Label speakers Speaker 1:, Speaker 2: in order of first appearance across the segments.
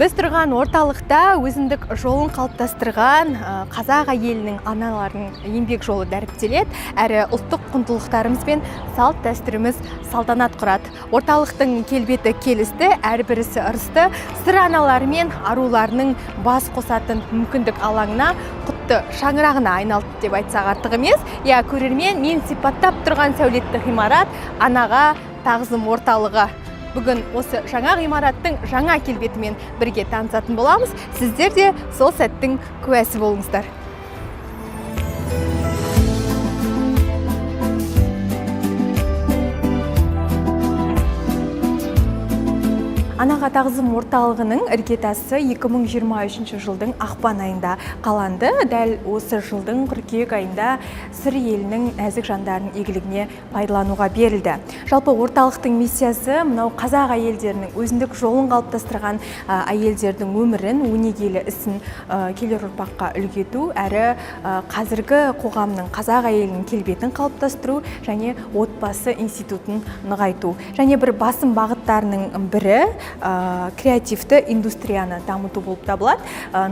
Speaker 1: Біз тұрған орталықта өзіндік жолын қалыптастырған қазақ әйелінің аналарының еңбек жолы дәріптеледі, әрі ұлттық құндылықтарымыз бен салт дәстүріміз салтанат құрады. Орталықтың келбеті келісті, әрбірісі ырысты, сыр аналары мен аруларының бас қосатын мүмкіндік алаңына, құтты шаңырағына айналды деп айтсақ артық емес. Көрермен, мен сипаттап тұрған сәулетті ғимарат анаға тағзым орталығы. Бүгін осы жаңа ғимараттың жаңа келбетімен бірге танысатын боламыз. Сіздер де сол сәттің куәсі болыңыздар. Анаға тағзым орталығының іргетасы 2023 жылдың ақпан айында қаланды. Дәл осы жылдың қыркүйек айында сыр елінің нәзік жандарын игілігіне пайдалануға берілді. Жалпы орталықтың миссиясы мынау қазақ әйелдерінің өзіндік жолын қалыптастырған әйелдердің өмірін, өнегелі ісін келер ұрпаққа үлгі ету, әрі қазіргі қоғамның қазақ әйелінің келбетін қалыптастыру және отбасы институтын нығайту. Және бір басым бағыттарының бірі креативті индустрияны дамыту болып табылады.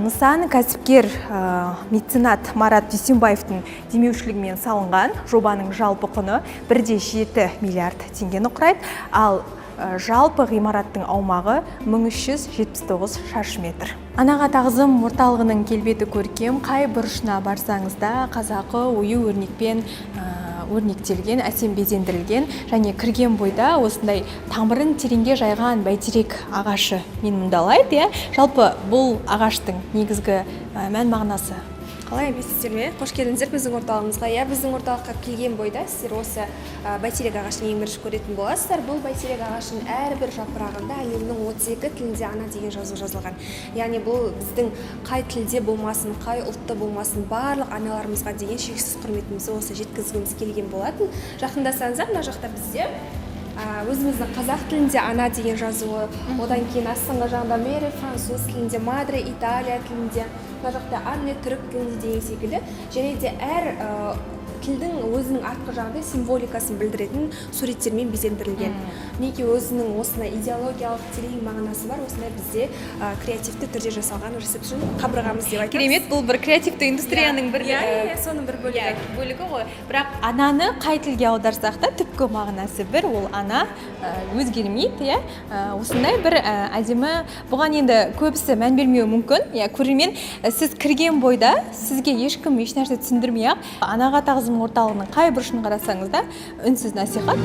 Speaker 1: Нысан кәсіпкер меценат Марат Дүйсенбаевтың демеушілігімен салынған. Жобаның жалпы құны 1,7 миллиард теңгені құрайды, ал жалпы ғимараттың аумағы 1379 шаршы метр. Анаға тағзым орталығының келбеті көркем, қай бұрышына барсаңызда қазақы ою өрнекпен өрнектелген, әсем безендірілген, және кірген бойда осындай тамырын тереңге жайған бәйтерек ағашы мен мұндалайды. Жалпы бұл ағаштың негізгі мән мағынасы қалай емессіздер ме?
Speaker 2: Қош келдіңіздер біздің орталығымызға. Біздің орталыққа келген бойда сіздер осы бәйтерек ағашын ең бірінші көретін боласыздар. Бұл бәйтерек ағашының әрбір жапырағында әлемнің 32 тілінде ана деген жазу жазылған. Яғни бұл біздің қай тілде болмасын, қай ұлтта болмасын, барлық аналарымызға деген шексіз құрметімізді осы жеткізгіміз келген болатын. Жақындасаңыздар, мына жақта бізде өзіміздің қазақ тілінде ана деген жазуы, одан кейін астыңғы жағында Мэри француз тілінде, Мадре Италия тілінде, мына жақта Анне түрік тілінде деген секілді, және де әр тілдің өзінің артқы жағында символикасын білдіретін суреттермен безендірілген. Неге өзінің осына идеологиялық терең мағынасы бар, осындай бізде креативті түрде жасалған ресепшн қабырғамыз деп айтамыз.
Speaker 1: Керемет, бұл бір креативті индустрияның бір
Speaker 2: соның бір
Speaker 1: бөлігі ғой. Бірақ ананы қай тілге аударсақ та түпкі мағынасы бір, ол ана өзгермейді. Осындай бір әдемі, бұған енді көбісі мән бермеуі мүмкін. Көрермен, сіз кірген бойда сізге ешкім ешнәрсе түсіндірмей-ақ анаға тағзым орталығының қай бұрышын қарасаңыз да үнсіз насихат.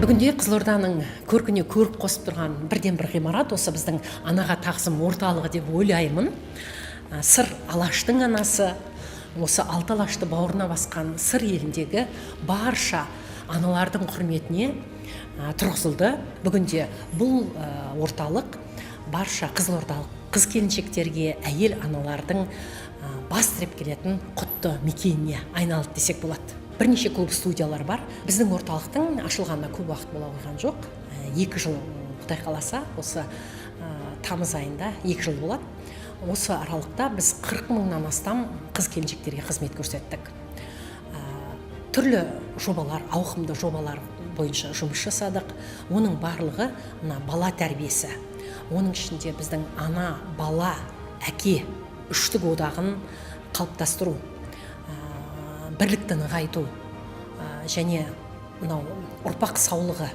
Speaker 3: Бүгінде Қызылорданың көркіне көрік қосып тұрған бірден бір ғимарат осы біздің анаға тағзым орталығы деп ойлаймын. Сыр алаштың анасы, осы алты алашты бауырына басқан сыр еліндегі барша аналардың құрметіне тұрғызылды. Бүгінде бұл орталық барша қызылордалық қыз-келіншектерге, әйел аналардың бас тіреп келетін құтты мекеніне айналды десек болады. Бірнеше клуб студиялар бар. Біздің орталықтың ашылғанына көп уақыт бола қойған жоқ. 2 жыл Құдай қаласа, осы тамыз айында 2 жыл болады. Осы аралықта біз 40 мыңнан астам қыз-келіншектерге қызмет көрсеттік. Түрлі жобалар, ауқымды жобалар бойынша жұмыс жасадық. Оның барлығы бала тәрбиесі. Оның ішінде біздің ана, бала, әке үштік одағын қалыптастыру, бірлікті нығайту және ұрпақ саулығы,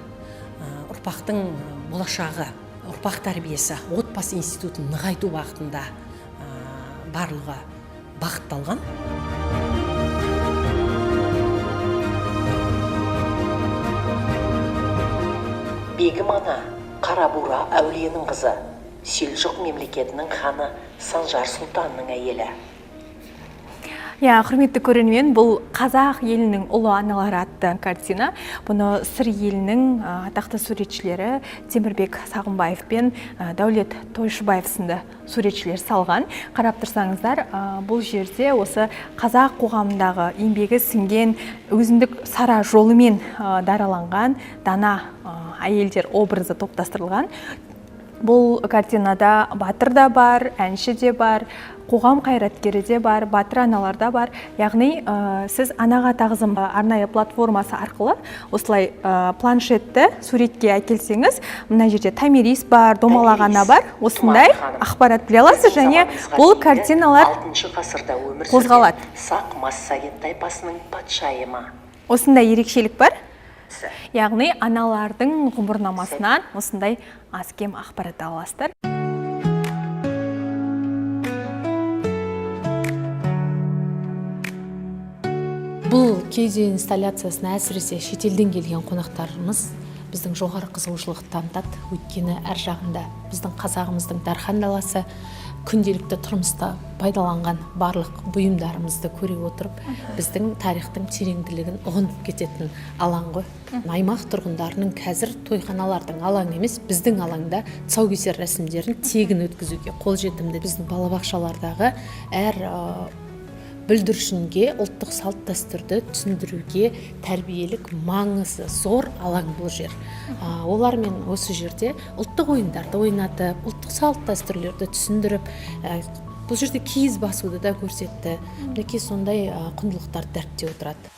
Speaker 3: ұрпақтың болашағы, ұрпақ тәрбиесі, отбасы институтын нығайту бағытында барлығы бағытталған. Бегім ана Қарабура әулиенің қызы, Селжұқ мемлекетінің ханы Санжар Сұлтанның әйелі.
Speaker 1: Құрметті көрермен, бұл қазақ елінің ұлы аналары атты картина. Бұны сыр елінің атақты суретшілері Темірбек Сағынбаев пен Дәулет Тойшыбаев сынды суретшілер салған. Қарап тұрсаңыздар, бұл жерде осы қазақ қоғамындағы еңбегі сіңген өзіндік сара жолымен дараланған дана әйелдер образы топтастырылған. Бұл картинада батыр да бар, әнші де бар, қоғам қайраткері де бар, батыр аналар да бар. Яғни сіз анаға тағзым арнайы платформасы арқылы осылай планшетті суретке әкелсеңіз, мына жерде томирис бар, домалақ ана бар, осындай ақпарат біле аласыз, және бұл картиналар
Speaker 3: 6 ғасырда өмір
Speaker 1: қозғалады.
Speaker 3: Сақ Массагет тайпасының патшайымы.
Speaker 1: Осындай ерекшелік бар. Яғни аналардың ғұмырнамасынан осындай аз-кем ақпарат аласыздар.
Speaker 4: Бұл кейде инсталляциясына әсіресе шетелден келген қонақтарымыз біздің жоғары қызығушылық танытады. Өйткені әр жағында біздің қазағымыздың дархан даласы, күнделікті тұрмыста пайдаланған барлық бұйымдарымызды көре отырып, біздің тарихтың тереңділігін ұғынып кететін алаң ғой. Аймақ тұрғындарының қазір тойханалардың алаңы емес, біздің алаңда тұсаукесер рәсімдерін тегін өткізуге қолжетімді. Біздің балабақшалардағы әр бүлдіршінге ұлттық салт дәстүрді түсіндіруге тәрбиелік маңызы зор алаң бұл жер. Олармен осы жерде ұлттық ойындарды ойнатып, ұлттық салт дәстүрлерді түсіндіріп, бұл жерде киіз басуды да көрсетті. Мінекей сондай құндылықтар дәріптеп отырады.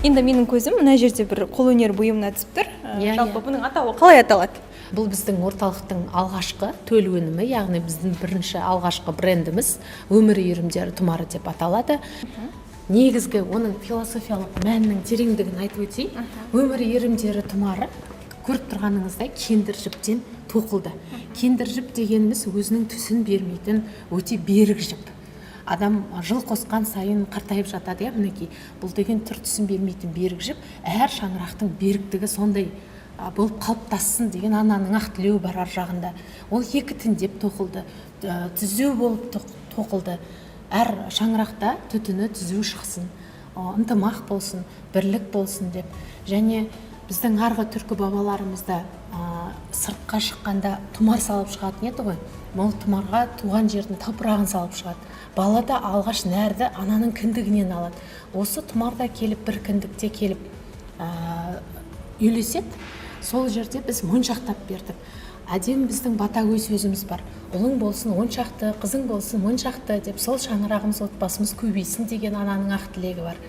Speaker 1: Енді менің көзім мына жерде бір қолөнер бұйымына түсіп тұр. Жалпы бұның атауы қалай аталады?
Speaker 4: Бұл біздің орталықтың алғашқы төл өнімі, яғни біздің бірінші алғашқы брендіміз өмір иірімдері тұмары деп аталады. Негізгі оның философиялық мәнінің тереңдігін айтып өтейін. Өмір иірімдері тұмары көріп тұрғаныңыздай кендір жіптен тоқылды. Кендір жіп дегеніміз өзінің түсін бермейтін өте берік жіп. Адам жыл қосқан сайын қартайып жатады, мінекей. Бұл деген түр түсін бермейтін берік жіп, әр шаңырақтың беріктігі сондай болып қалыптассын деген ананың ақ тілеуі бар ар жағында. Ол екі тіндеп тоқылды, түзеу болып тоқылды. Әр шаңырақта түтіні түзеу шықсын, ынтымақ болсын, бірлік болсын деп. Және біздің арғы түркі бабаларымызда сыртқа шыққанда тұмар салып шығатын еді ғой. Ол тұмарға туған жердің топырағын салып шығады. Бала да алғаш нәрді ананың кіндігінен алады. Осы тұмарда келіп, бір кіндікте келіп үйлеседі. Сол жерде біз моншақтап бердік. Әдем біздің батагөй сөзіміз бар. Ұлың болсын оншақты, қызың болсын моншақты деп, сол шаңырағымыз, отбасымыз көбейсін деген ананың ақ тілегі бар.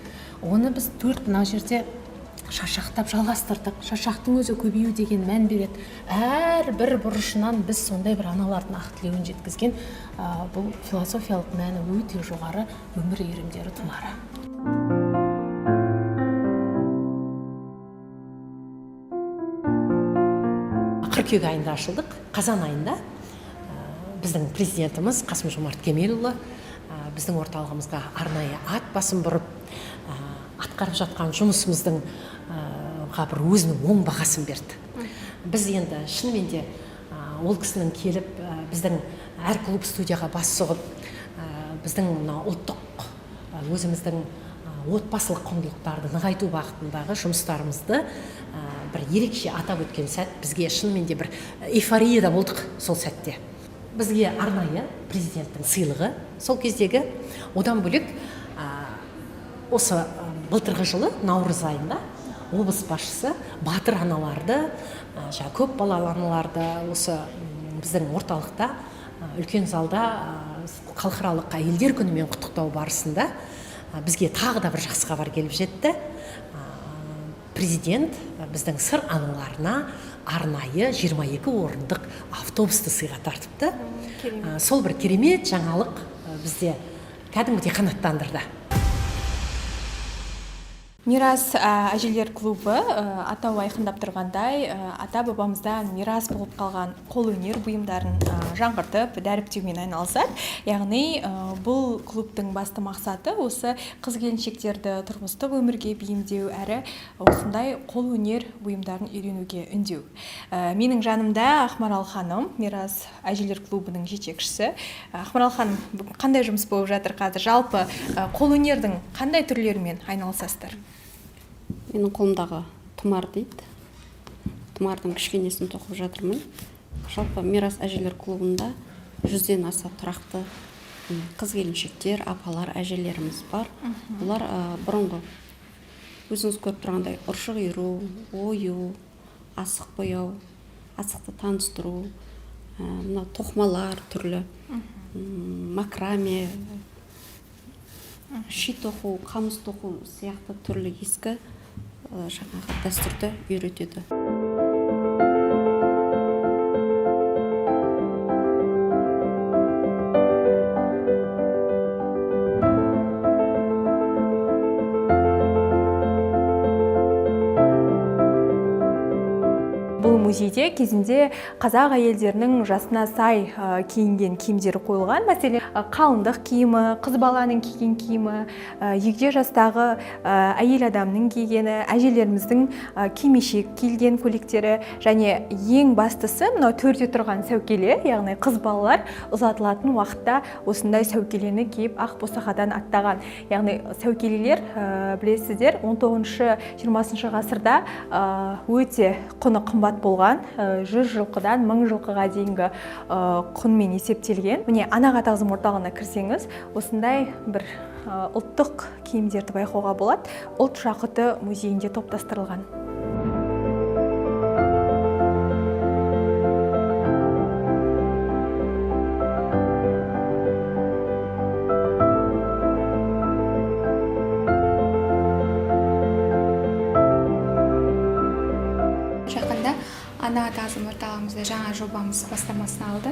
Speaker 4: Оны біз мына жерде шашақтап жалғастырдық. Шашақтың өзі көбею деген мән береді. Әр бір бұрышынан біз сондай бір аналардың ақ тілеуін жеткізген. Бұл философиялық мәні өте жоғары өмір иірімдері тұмары.
Speaker 3: Қыркүйек айында ашылдық. Қазан айында біздің президентіміз Қасым-Жомарт Кемелұлы біздің орталығымызға арнайы ат басын бұрып, атқарып жатқан жұмысымыздың бір өзінің оң бағасын берді. Біз енді шынымен де ол кісінің келіп, біздің әр клуб студияға бас сұғып, біздің ұлттық өзіміздің отбасылық құндылықтарды нығайту бағытындағы жұмыстарымызды бір ерекше атап өткен сәт бізге шынымен де бір эйфорияда болдық сол сәтте. Бізге арнайы президенттің сыйлығы сол кездегі, одан бөлек осы былтырғы жылы наурыз айында облыс басшысы батыр аналарды, көп балалы аналарды осы біздің орталықта үлкен залда халықаралық әйелдер күнімен құттықтау барысында бізге тағы да бір жақсы хабар келіп жетті. Президент біздің сыр аналарына арнайы 22 орындық автобусты сыйға тартыпты. Сол бір керемет жаңалық бізде кәдімгідей қанаттандырды.
Speaker 1: Мирас әжелер клубы атауы айқындап тұрғандай, ата бабамыздан мирас болып қалған қолөнер бұйымдарын жаңғыртып, дәріптеумен айналысады. Яғни бұл клубтың басты мақсаты осы қыз-келіншектерді тұрмыстық өмірге бейімдеу, әрі осындай қолөнер бұйымдарын үйренуге үндеу. Менің жанымда Ақмарал ханым, Мирас әжелер клубының жетекшісі. Ақмарал ханым, қандай жұмыс болып жатыр қазір? Жалпы қолөнердің қандай түрлерімен айналысасыздар?
Speaker 5: Менің қолымдағы тұмар дейді. Тұмардың кішкенесін тоқып жатырмын. Жалпы Мирас әжелер клубында 100-ден аса тұрақты қыз-келіншектер, апалар, әжелеріміз бар. Бұлар бұрынғы өзіңіз көріп тұрғандай ұршық иіру, ою, асық бояу, асықты таныстыру, мына тоқмалар түрлі, макраме, ши тоқу, қамыс тоқу сияқты түрлі ескі жаңағы дәстүрді үйретеді.
Speaker 1: Бұл музейде кезінде қазақ әйелдерінің жасына сай киінген киімдері қойылған. Мәселен, қалыңдық киімі, қыз баланың киген киімі, егде жастағы әйел адамның кигені, әжелеріміздің кимешек киілген көйлектері және ең бастысы мынау төрде тұрған сәукеле, яғни қыз балалар ұзатылатын уақытта осындай сәукелені киіп ақ босағадан аттаған. Яғни сәукелелер, білесіздер, 19-20 ғасырда өте құны қымбат болған, 100 жылқыдан 1000 жылқыға дейінгі құнмен есептелген. Міне, анаға тағзым орталығына кірсеңіз, осындай бір ұлттық киімдерді байқауға болады. Ұлт жақыты музейінде топтастырылған.
Speaker 2: Анаға тағзым орталығымызда жаңа жобамыз бастамасын алды.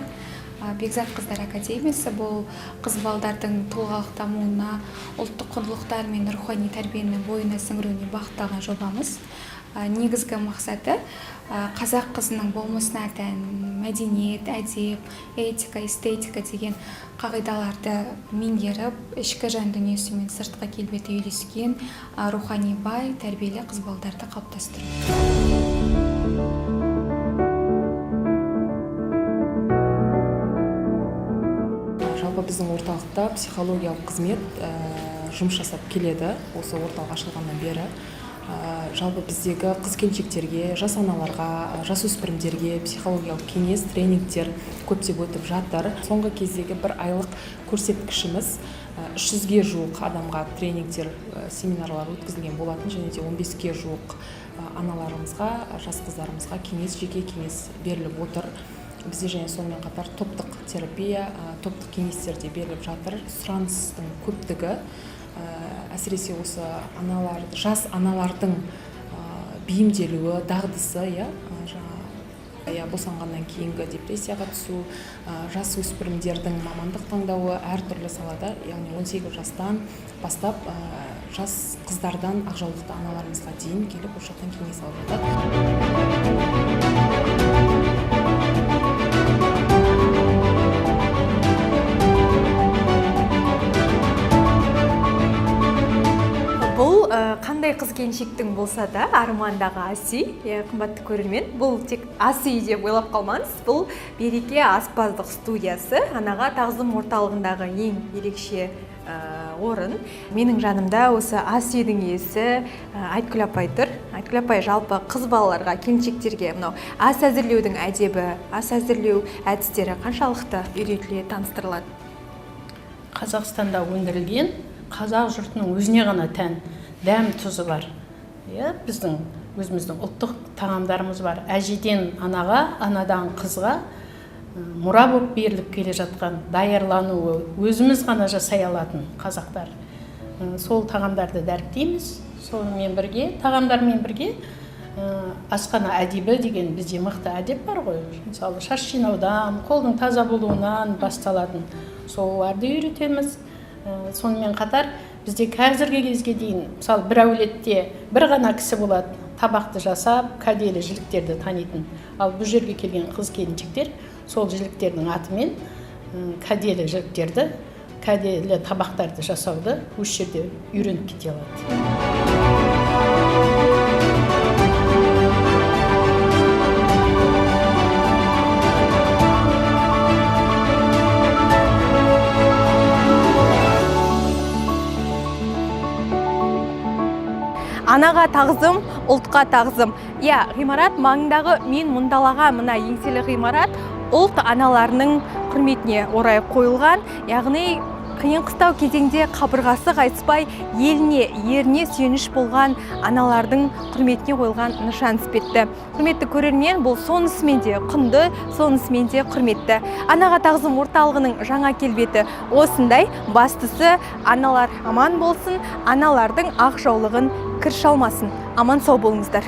Speaker 2: Бекзат қыздар академиясы бұл қыз балдардың тұлғалық дамуына, ұлттық құндылықтар мен рухани тәрбиені бойына сіңіруіне бағытталған жобамыз. Негізгі мақсаты қазақ қызының болмысына тән мәдениет, әдеп, этика, эстетика деген қағидаларды меңгеріп, ішкі жан дүниесі мен сыртқы келбеті үйлескен рухани бай, тәрбиелі қыз балдарды қалыптастыру.
Speaker 6: Біздің орталықта психологиялық қызмет жұмыс жасап келеді осы орталық ашылғаннан бері. Жалпы біздегі қыз-келіншектерге, жас аналарға, жасөспірімдерге психологиялық кеңес, тренингтер көптеп өтіп жатыр. Соңғы кездегі бір айлық көрсеткішіміз 300-ге жуық адамға тренингтер, семинарлар өткізілген болатын, және де 15-ге жуық аналарымызға, жас қыздарымызға жеке кеңес беріліп отыр. Бізде және сонымен қатар топтық терапия, топтық кеңестер де беріліп жатыр. Сұраныстың көптігі, әсіресе осы жас аналардың бейімделуі, дағдысы, босанғаннан кейінгі депрессияға түсу, жас өспірімдердің мамандық таңдауы әртүрлі салада, яғни 18 жастан бастап жас қыздардан ақжаулықты аналарымызға дейін келіп осы жақтан кеңес алып жатады.
Speaker 1: Бұл қандай қыз-келіншектің болса да армандағы аси, қымбатты көрермен, бұл тек аси деп ойлап қалмаңыз. Бұл Береке аспаздық студиясы, анаға тағзым орталығындағы ең ерекше орын. Менің жанымда осы асидің иесі Айткүл апай тұр. Айткүл апай, жалпы қыз балаларға, келіншектерге мынау ас әзірлеудің әдебі, ас әзірлеу әдістері қаншалықты үйретіле таныстырылады?
Speaker 3: Қазақстанда өндірілген қазақ жұртының өзіне ғана тән дәм тұзы бар. Біздің өзіміздің ұлттық тағамдарымыз бар. Әжеден анаға, анадан қызға мұра болып беріліп келе жатқан, даярлануы өзіміз ғана жасай алатын қазақтар. Сол тағамдарды дәріптейміз. Сонымен бірге, тағамдармен бірге асхана әдебі деген бізде мықты әдеп бар ғой. Мысалы, шаш жинаудан, қолдың таза болуынан басталатын соларды үйретеміз. Сонымен қатар бізде қазіргі кезге дейін, мысалы, бір әулетте бір ғана кісі болады, табақты жасап, кәделі жіліктерді танитын. Ал бұл жерге келген қыз-келіншектер сол жіліктердің атымен кәделі жіліктерді, кәделі табақтарды жасауды осы жерде үйреніп кете алады.
Speaker 1: Анаға тағзым, ұлтқа тағзым. Ғимарат маңындағы мен мұндалаған мына еңселі ғимарат ұлт аналарының құрметіне орай қойылған. Яғни қиын қыстау кезеңде қабырғасы қайыспай еліне, еріне сүйеніш болған аналардың құрметіне қойылған нышан іспетті. Құрметті көрермен, бұл сонысымен де құнды, сонысымен де құрметті. Анаға тағзым орталығының жаңа келбеті осындай. Бастысы аналар аман болсын, аналардың ақ жаулығын кір шалмасын. Аман сау болыңыздар.